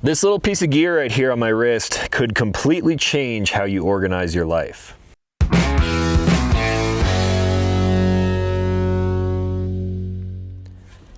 This little piece of gear right here on my wrist could completely change how you organize your life.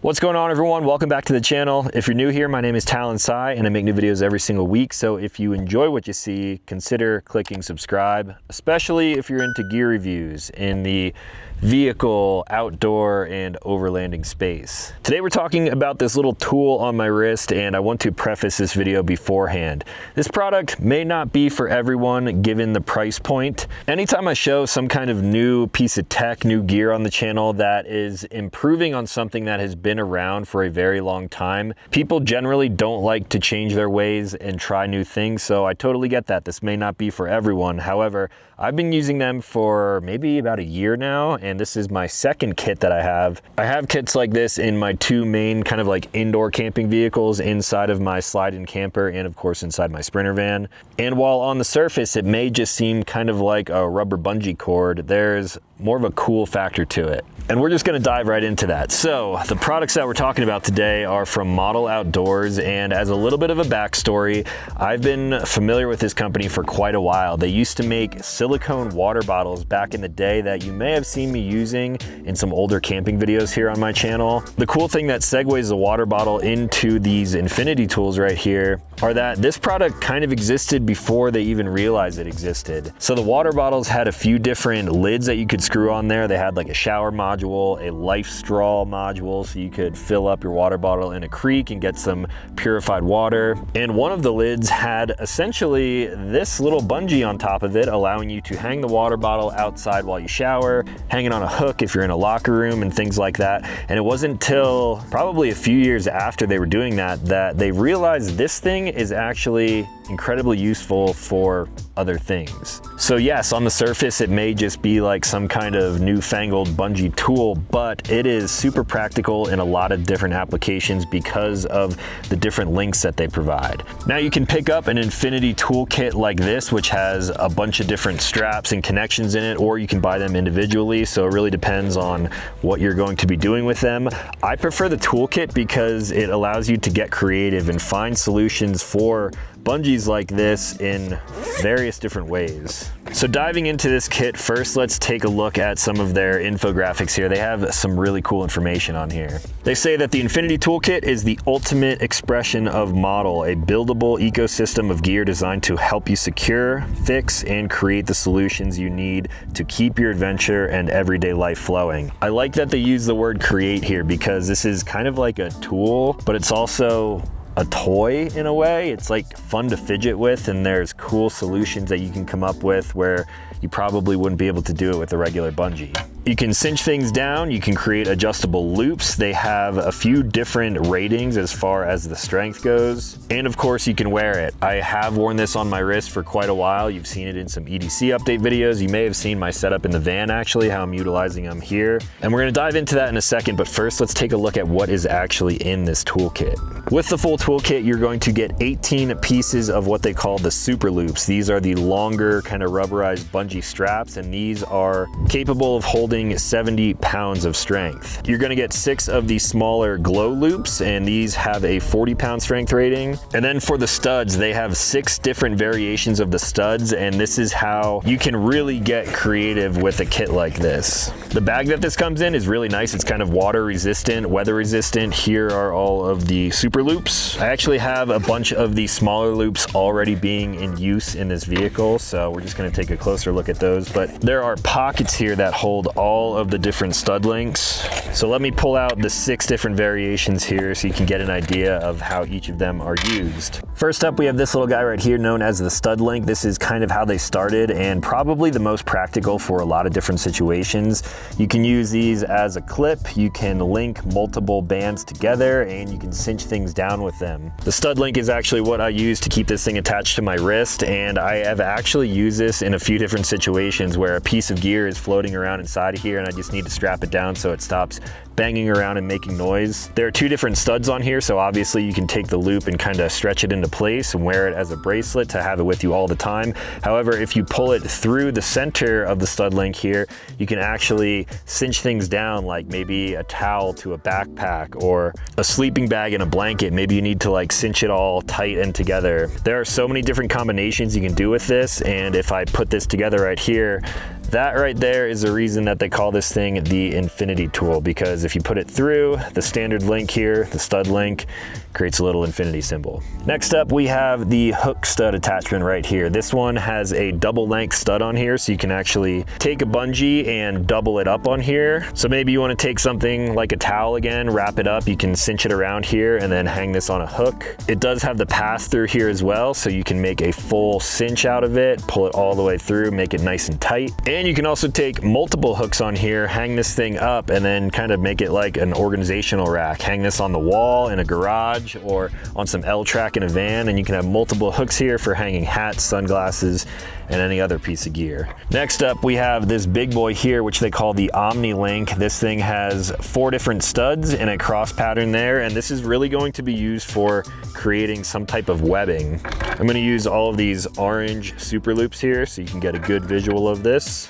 What's going on, everyone? Welcome back to the channel. If you're new here, my name is Talon and I make new videos every single week. So if you enjoy what you see, consider clicking subscribe, especially if you're into gear reviews in the vehicle, outdoor, and overlanding space. Today we're talking about this little tool on my wrist, and I want to preface this video beforehand. This product may not be for everyone given the price point. Anytime I show some kind of new piece of tech, new gear on the channel that is improving on something that has been around for a very long time, people generally don't like to change their ways and try new things, so I totally get that. This may not be for everyone. However, I've been using them for maybe about a year now, and this is my second kit that I have. I have kits like this in my two main kind of like indoor camping vehicles, inside of my slide-in camper and of course inside my Sprinter van. And while on the surface it may just seem kind of like a rubber bungee cord, there's more of a cool factor to it. And we're just gonna dive right into that. So the products that we're talking about today are from Modl Outdoors, and as a little bit of a backstory, I've been familiar with this company for quite a while. They used to make silicone water bottles back in the day that you may have seen me using in some older camping videos here on my channel. The cool thing that segues the water bottle into these infinity tools right here are that this product kind of existed before they even realized it existed. So the water bottles had a few different lids that you could screw on there. They had like a shower module, a life straw module, so you could fill up your water bottle in a creek and get some purified water. And one of the lids had essentially this little bungee on top of it, allowing you to hang the water bottle outside while you shower, hang it on a hook if you're in a locker room and things like that. And it wasn't until probably a few years after they were doing that that they realized this thing is actually incredibly useful for other things. So yes, on the surface it may just be like some kind of newfangled bungee tool, but it is super practical in a lot of different applications because of the different links that they provide. Now you can pick up an infinity toolkit like this, which has a bunch of different straps and connections in it, or you can buy them individually, so it really depends on what you're going to be doing with them. I prefer the toolkit because it allows you to get creative and find solutions for bungees like this in various different ways. So diving into this kit, first let's take a look at some of their infographics here. They have some really cool information on here. They say that the Infinity Toolkit is the ultimate expression of Modl, a buildable ecosystem of gear designed to help you secure, fix, and create the solutions you need to keep your adventure and everyday life flowing. I like that they use the word create here because this is kind of like a tool, but it's also a toy in a way. It's like fun to fidget with, and there's cool solutions that you can come up with where you probably wouldn't be able to do it with a regular bungee. You can cinch things down, you can create adjustable loops. They have a few different ratings as far as the strength goes. And of course you can wear it. I have worn this on my wrist for quite a while. You've seen it in some EDC update videos. You may have seen my setup in the van actually, how I'm utilizing them here. And we're gonna dive into that in a second, but first let's take a look at what is actually in this toolkit. With the full toolkit, you're going to get 18 pieces of what they call the super loops. These are the longer kind of rubberized bungee straps, and these are capable of holding 70 pounds of strength. You're gonna get 6 of the smaller glow loops, and these have a 40-pound strength rating. And then for the studs, they have 6 different variations of the studs, and this is how you can really get creative with a kit like this. The bag that this comes in is really nice. It's kind of water resistant, weather resistant. Here are all of the super loops. I actually have a bunch of the smaller loops already being in use in this vehicle, so we're just gonna take a closer look at those. But there are pockets here that hold all of the different stud links. So let me pull out the 6 different variations here so you can get an idea of how each of them are used. First up, we have this little guy right here known as the stud link. This is kind of how they started and probably the most practical for a lot of different situations. You can use these as a clip, you can link multiple bands together, and you can cinch things down with them. The stud link is actually what I use to keep this thing attached to my wrist, and I have actually used this in a few different situations where a piece of gear is floating around inside inside of here and I just need to strap it down so it stops banging around and making noise. There are 2 different studs on here, so obviously you can take the loop and kind of stretch it into place and wear it as a bracelet to have it with you all the time. However, if you pull it through the center of the stud link here, you can actually cinch things down, like maybe a towel to a backpack or a sleeping bag and a blanket. Maybe you need to like cinch it all tight and together. There are so many different combinations you can do with this, and if I put this together right here, that right there is the reason that they call this thing the infinity tool, because if you put it through the standard link here, the stud link creates a little infinity symbol. Next up, we have the hook stud attachment right here. This one has a double length stud on here, so you can actually take a bungee and double it up on here. So maybe you want to take something like a towel again, wrap it up, you can cinch it around here and then hang this on a hook. It does have the pass through here as well, so you can make a full cinch out of it, pull it all the way through, make it nice and tight. And you can also take multiple hooks on here, hang this thing up, and then kind of make it like an organizational rack. Hang this on the wall in a garage or on some L-track in a van, and you can have multiple hooks here for hanging hats, sunglasses, and any other piece of gear. Next up, we have this big boy here, which they call the Omni Link. This thing has 4 different studs and a cross pattern there, and this is really going to be used for creating some type of webbing. I'm gonna use all of these orange super loops here so you can get a good visual of this.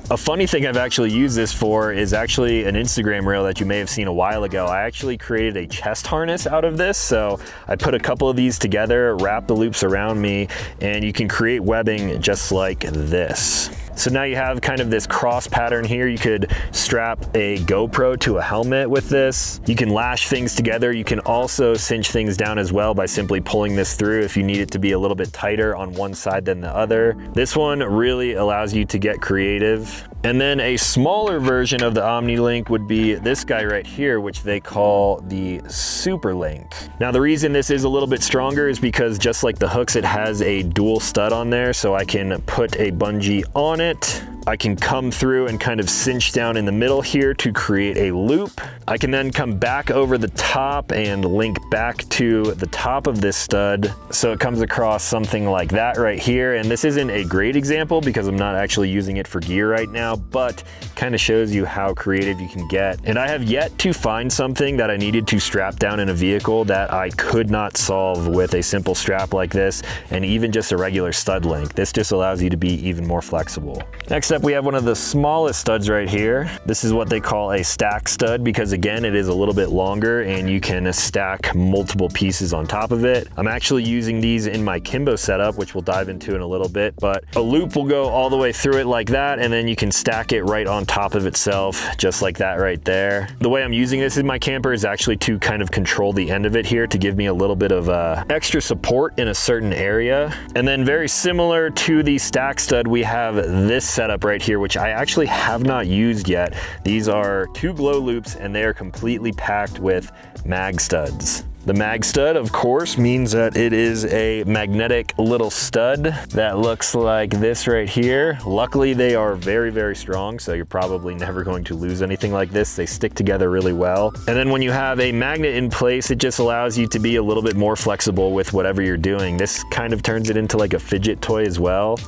A funny thing I've actually used this for is actually an Instagram reel that you may have seen a while ago. I actually created a chest harness out of this. So I put a couple of these together, wrap the loops around me, and you can create webbing just like this. So now you have kind of this cross pattern here. You could strap a GoPro to a helmet with this. You can lash things together. You can also cinch things down as well by simply pulling this through if you need it to be a little bit tighter on one side than the other. This one really allows you to get creative. And then a smaller version of the Omni Link would be this guy right here, which they call the Super Link. Now the reason this is a little bit stronger is because just like the hooks, it has a dual stud on there, so I can put a bungee on it. I can come through and kind of cinch down in the middle here to create a loop. I can then come back over the top and link back to the top of this stud. So it comes across something like that right here. And this isn't a great example because I'm not actually using it for gear right now, but kind of shows you how creative you can get. And I have yet to find something that I needed to strap down in a vehicle that I could not solve with a simple strap like this and even just a regular stud link. This just allows you to be even more flexible. Next up, we have one of the smallest studs right here. This is what they call a stack stud because again, it is a little bit longer and you can stack multiple pieces on top of it. I'm actually using these in my Kimbo setup, which we'll dive into in a little bit, but a loop will go all the way through it like that, and then you can stack it right on top of itself, just like that right there. The way I'm using this in my camper is actually to kind of control the end of it here to give me a little bit of extra support in a certain area. And then very similar to the stack stud, we have this setup right here, which I actually have not used yet. These are 2 glow loops and they are completely packed with mag studs. The mag stud, of course, means that it is a magnetic little stud that looks like this right here. Luckily, they are very, very strong, so you're probably never going to lose anything like this. They stick together really well. And then when you have a magnet in place, it just allows you to be a little bit more flexible with whatever you're doing. This kind of turns it into like a fidget toy as well.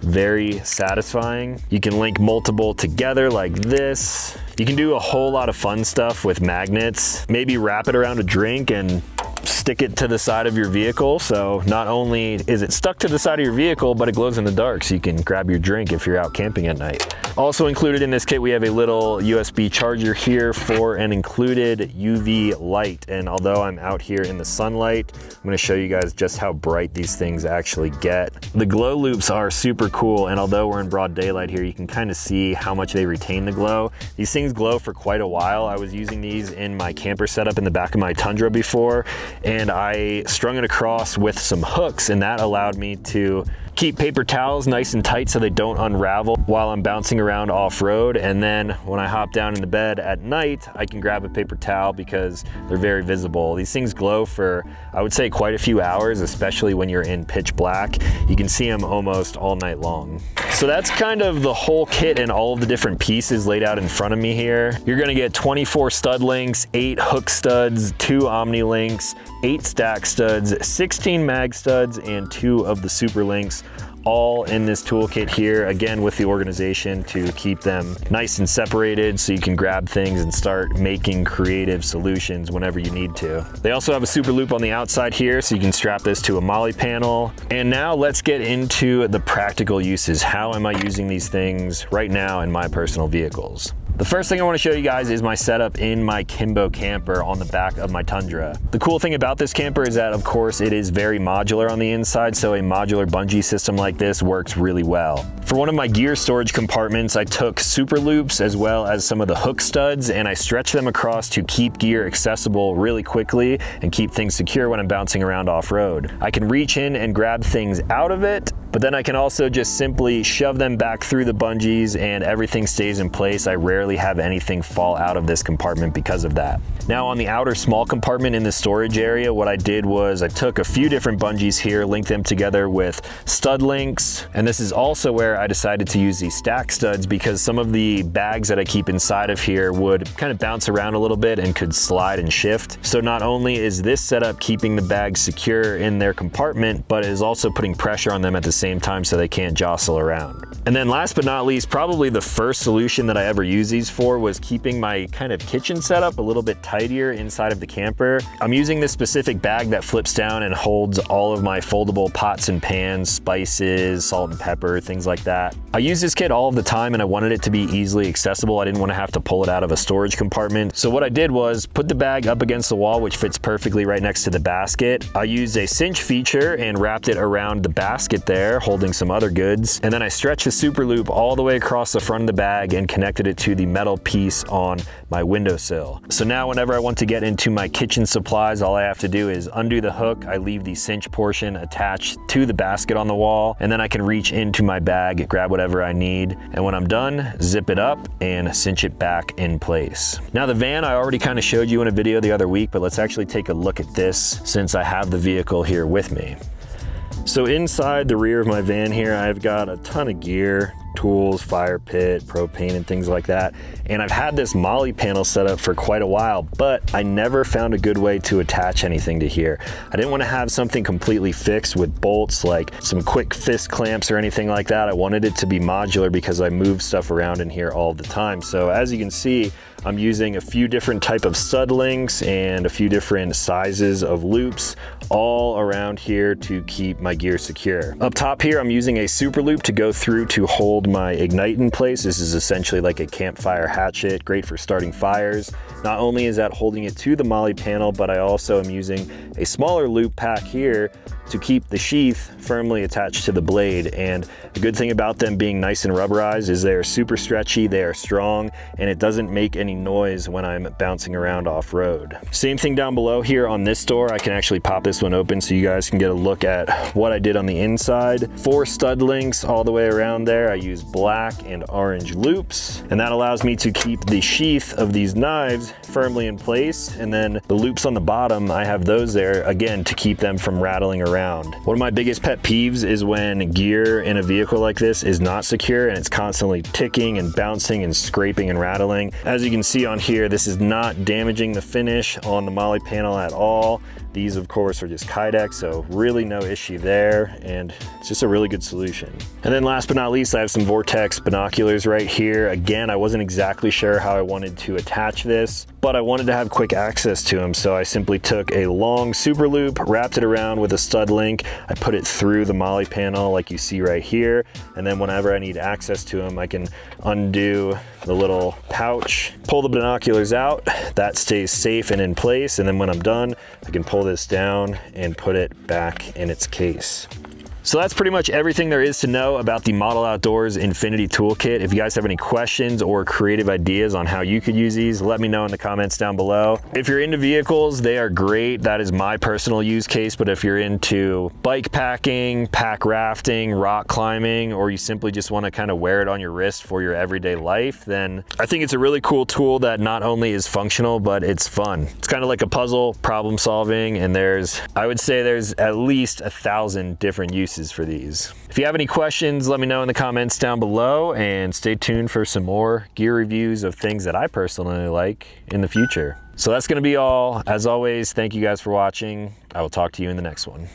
Very satisfying. You can link multiple together like this. You can do a whole lot of fun stuff with magnets. Maybe wrap it around a drink and stick it to the side of your vehicle. So not only is it stuck to the side of your vehicle, but it glows in the dark so you can grab your drink if you're out camping at night. Also included in this kit, we have a little USB charger here for an included UV light. And although I'm out here in the sunlight, I'm gonna show you guys just how bright these things actually get. The glow loops are super cool. And although we're in broad daylight here, you can kind of see how much they retain the glow. These things glow for quite a while. I was using these in my camper setup in the back of my Tundra before, and I strung it across with some hooks, and that allowed me to keep paper towels nice and tight so they don't unravel while I'm bouncing around off-road. And then when I hop down into bed at night, I can grab a paper towel because they're very visible. These things glow for, I would say, quite a few hours, especially when you're in pitch black. You can see them almost all night long. So that's kind of the whole kit and all of the different pieces laid out in front of me here. You're gonna get 24 stud links, 8 hook studs, 2 Omni links, 8 stack studs, 16 mag studs, and 2 of the super links, all in this toolkit here, again with the organization to keep them nice and separated so you can grab things and start making creative solutions whenever you need to. They also have a super loop on the outside here so you can strap this to a MOLLE panel. And now let's get into the practical uses. How am I using these things right now in my personal vehicles? The first thing I want to show you guys is my setup in my Kimbo camper on the back of my Tundra. The cool thing about this camper is that, of course, it is very modular on the inside, so a modular bungee system like this works really well. For one of my gear storage compartments, I took super loops as well as some of the hook studs, and I stretched them across to keep gear accessible really quickly and keep things secure when I'm bouncing around off-road. I can reach in and grab things out of it, but then I can also just simply shove them back through the bungees and everything stays in place. I rarely have anything fall out of this compartment because of that. Now on the outer small compartment in the storage area, what I did was I took a few different bungees here, linked them together with stud links, and this is also where I decided to use these stack studs because some of the bags that I keep inside of here would kind of bounce around a little bit and could slide and shift. So not only is this setup keeping the bags secure in their compartment, but it is also putting pressure on them at the same time so they can't jostle around. And then last but not least, probably the first solution that I ever used these for was keeping my kind of kitchen setup a little bit tidier inside of the camper. I'm using this specific bag that flips down and holds all of my foldable pots and pans, spices, salt and pepper, things like that. I use this kit all of the time and I wanted it to be easily accessible. I didn't want to have to pull it out of a storage compartment. So what I did was put the bag up against the wall, which fits perfectly right next to the basket. I used a cinch feature and wrapped it around the basket there, holding some other goods. And then I stretched the super loop all the way across the front of the bag and connected it to the metal piece on my windowsill. So now whenever I want to get into my kitchen supplies, all I have to do is undo the hook. I leave the cinch portion attached to the basket on the wall, and then I can reach into my bag, grab whatever I need. And when I'm done, zip it up and cinch it back in place. Now the van, I already kind of showed you in a video the other week, but let's actually take a look at this since I have the vehicle here with me. So inside the rear of my van here, I've got a ton of gear, tools, fire pit, propane, and things like that. And I've had this MOLLE panel set up for quite a while, but I never found a good way to attach anything to here. I didn't want to have something completely fixed with bolts, like some quick fist clamps or anything like that. I wanted it to be modular because I move stuff around in here all the time. So as you can see, I'm using a few different type of stud links and a few different sizes of loops all around here to keep my gear secure. Up top here, I'm using a super loop to go through to hold my Ignite in place. This is essentially like a campfire hatchet, great for starting fires. Not only is that holding it to the MOLLE panel, but I also am using a smaller loop pack here to keep the sheath firmly attached to the blade. And the good thing about them being nice and rubberized is they are super stretchy, they are strong, and it doesn't make any noise when I'm bouncing around off-road. Same thing down below here on this door. I can actually pop this one open so you guys can get a look at what I did on the inside. 4 stud links all the way around there. I use black and orange loops, and that allows me to keep the sheath of these knives firmly in place. And then the loops on the bottom, I have those there again to keep them from rattling around. One of my biggest pet peeves is when gear in a vehicle like this is not secure and it's constantly ticking and bouncing and scraping and rattling. As you can see on here, this is not damaging the finish on the MOLLE panel at all. These of course are just Kydex, so really no issue there, and it's just a really good solution. And then last but not least, I have some Vortex binoculars right here. Again, I wasn't exactly sure how I wanted to attach this, but I wanted to have quick access to them, so I simply took a long super loop, wrapped it around with a stud link. I put it through the MOLLE panel like you see right here, and then whenever I need access to them, I can undo the little pouch, pull the binoculars out, that stays safe and in place, and then when I'm done, I can pull this down and put it back in its case. So that's pretty much everything there is to know about the Modl Outdoors Infinity Toolkit. If you guys have any questions or creative ideas on how you could use these, let me know in the comments down below. If you're into vehicles, they are great. That is my personal use case. But if you're into bike packing, pack rafting, rock climbing, or you simply just want to kind of wear it on your wrist for your everyday life, then I think it's a really cool tool that not only is functional, but it's fun. It's kind of like a puzzle, problem solving, and I would say there's at least 1,000 different uses for these. If you have any questions, let me know in the comments down below, and stay tuned for some more gear reviews of things that I personally like in the future. So that's going to be all. As always, thank you guys for watching. I will talk to you in the next one.